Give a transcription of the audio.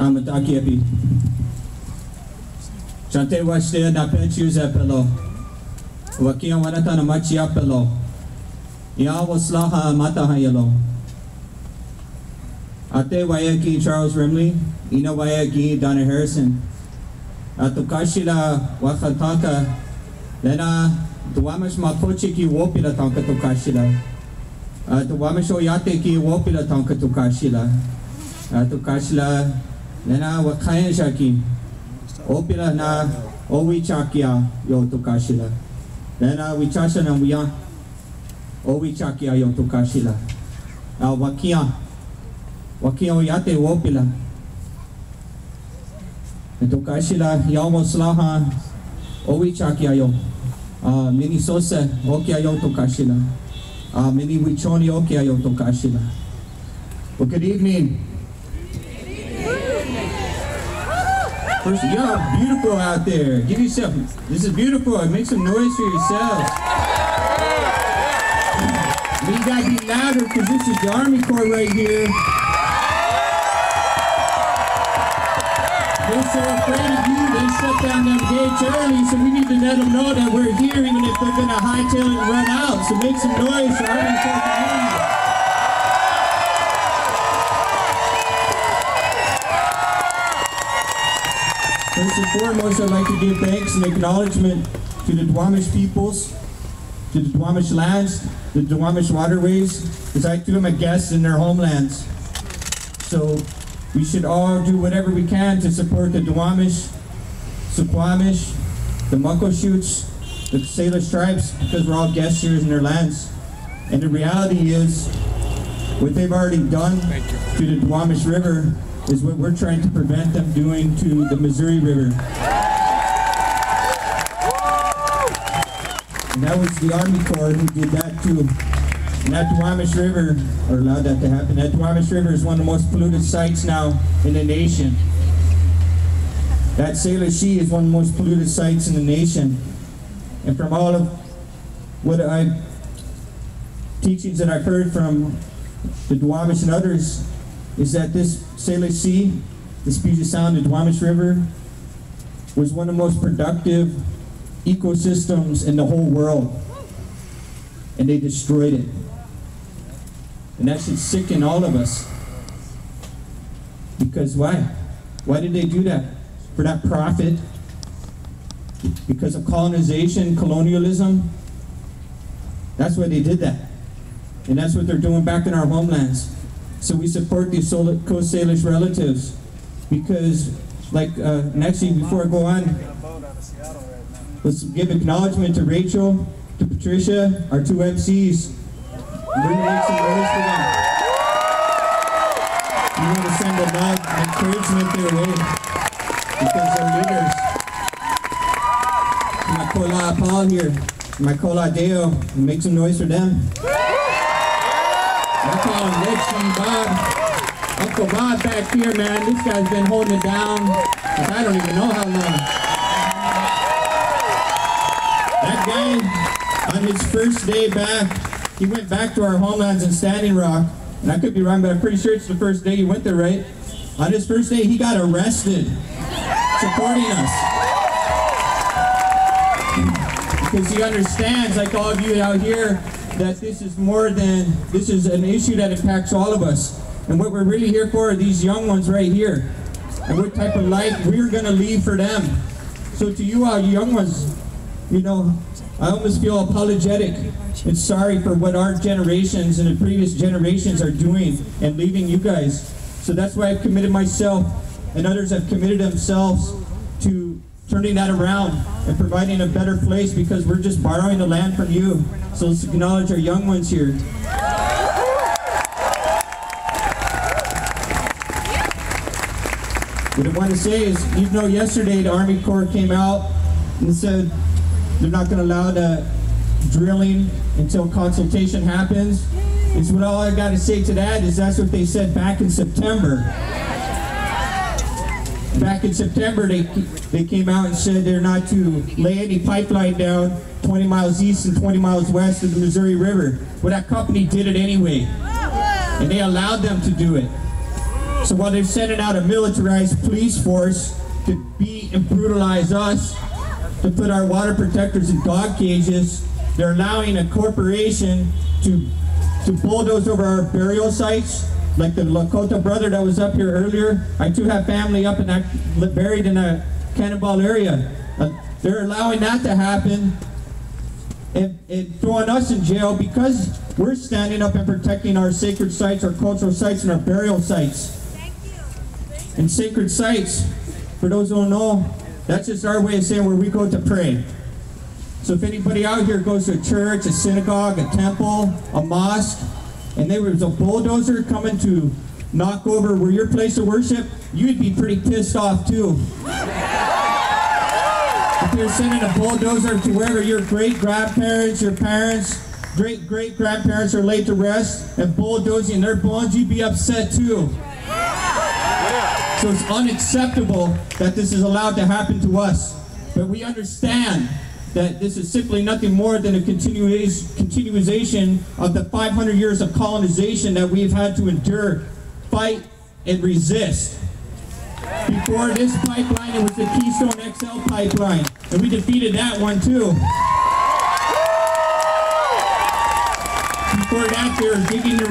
Amataki epi. Chante washte na pechu zepelo. Wakia wanata na machi apelo. Ya waslaha mataha yelo. Ate wayaki Charles Remle, ina wayaki Donna Harrison. Atukashila wakataka. Lena tuwamash makochi ki wopila tanka tukashila. Tuwamash oyate ki wopila tanka tukashila. Tukashila lena wakayan shaki. Opila na owi chakia yo tukashila. Lena wichasha na wiya. Owi chakia yo tukashila. Wakia oyate wopila. Tukashila yamo slaha owi chakia yo. Mini sosa okia yo tukashila. Mini wichoni okia yo tukashila. Well, good evening. First, y'all beautiful out there. Give yourself, this is beautiful. Make some noise for yourselves. But you gotta be louder because this is the Army Corps right here. They're so afraid of you, they shut down them gates early, so we need to let them know that we're here even if they're gonna hightail it and run out. So make some noise for Army Corps community. First and foremost, I'd like to give thanks and acknowledgement to the Duwamish peoples, to the Duwamish lands, the Duwamish waterways, because I too am a guest in their homelands. So we should all do whatever we can to support the Duwamish, Suquamish, the Muckleshoots, the Salish tribes, because we're all guests here in their lands. And the reality is, what they've already done to the Duwamish River is what we're trying to prevent them doing to the Missouri River. And that was the Army Corps who did that too. And that Duwamish River, or allowed that to happen, that Duwamish River is one of the most polluted sites now in the nation. That Salish Sea is one of the most polluted sites in the nation. And from all of what teachings that I've heard from the Duwamish and others, is that this Salish Sea, this Puget Sound, the Duwamish River, was one of the most productive ecosystems in the whole world. And they destroyed it. And that should sicken all of us. Because why? Why did they do that? For that profit? Because of colonization, colonialism? That's why they did that. And that's what they're doing back in our homelands. So we support these Coast Salish relatives because, and actually before I go on, let's give acknowledgement to Rachel, to Patricia, our two MCs. We're going to make some noise for them. We want to send a love and encouragement their way because they're leaders. My Kola Paul here, my Kola Deo, make some noise for them. I call him Richie Bob. Uncle Bob back here, man. This guy's been holding it down since I don't even know how long. That guy, on his first day back, he went back to our homelands in Standing Rock. And I could be wrong, but I'm pretty sure it's the first day he went there, right? On his first day, he got arrested supporting us. Because he understands, like all of you out here, that this is more than, this is an issue that impacts all of us. And what we're really here for are these young ones right here. And what type of life we're gonna leave for them. So to you all, you young ones, you know, I almost feel apologetic and sorry for what our generations and the previous generations are doing and leaving you guys. So that's why I've committed myself, and others have committed themselves to turning that around and providing a better place, because we're just borrowing the land from you. So let's acknowledge our young ones here. What I want to say is, you know, yesterday the Army Corps came out and said they're not going to allow the drilling until consultation happens. It's what all I got to say to that is that's what they said back in September. Back in September, they came out and said they're not to lay any pipeline down 20 miles east and 20 miles west of the Missouri River. Well, that company did it anyway, and they allowed them to do it. So while they're sending out a militarized police force to beat and brutalize us, to put our water protectors in dog cages, they're allowing a corporation to bulldoze over our burial sites, like the Lakota brother that was up here earlier. I too have family up in that, buried in a Cannonball area. They're allowing that to happen and throwing us in jail because we're standing up and protecting our sacred sites, our cultural sites, and our burial sites. And sacred sites, for those who don't know, that's just our way of saying where we go to pray. So if anybody out here goes to a church, a synagogue, a temple, a mosque, and there was a bulldozer coming to knock over where your place of worship, you'd be pretty pissed off too. If you're sending a bulldozer to wherever your great-grandparents, your parents, great-great-grandparents are laid to rest, and bulldozing their bones, you'd be upset too. So it's unacceptable that this is allowed to happen to us. But we understand that this is simply nothing more than a continuation of the 500 years of colonization that we've had to endure, fight, and resist. Before this pipeline, it was the Keystone XL pipeline, and we defeated that one too. Before that, they were digging the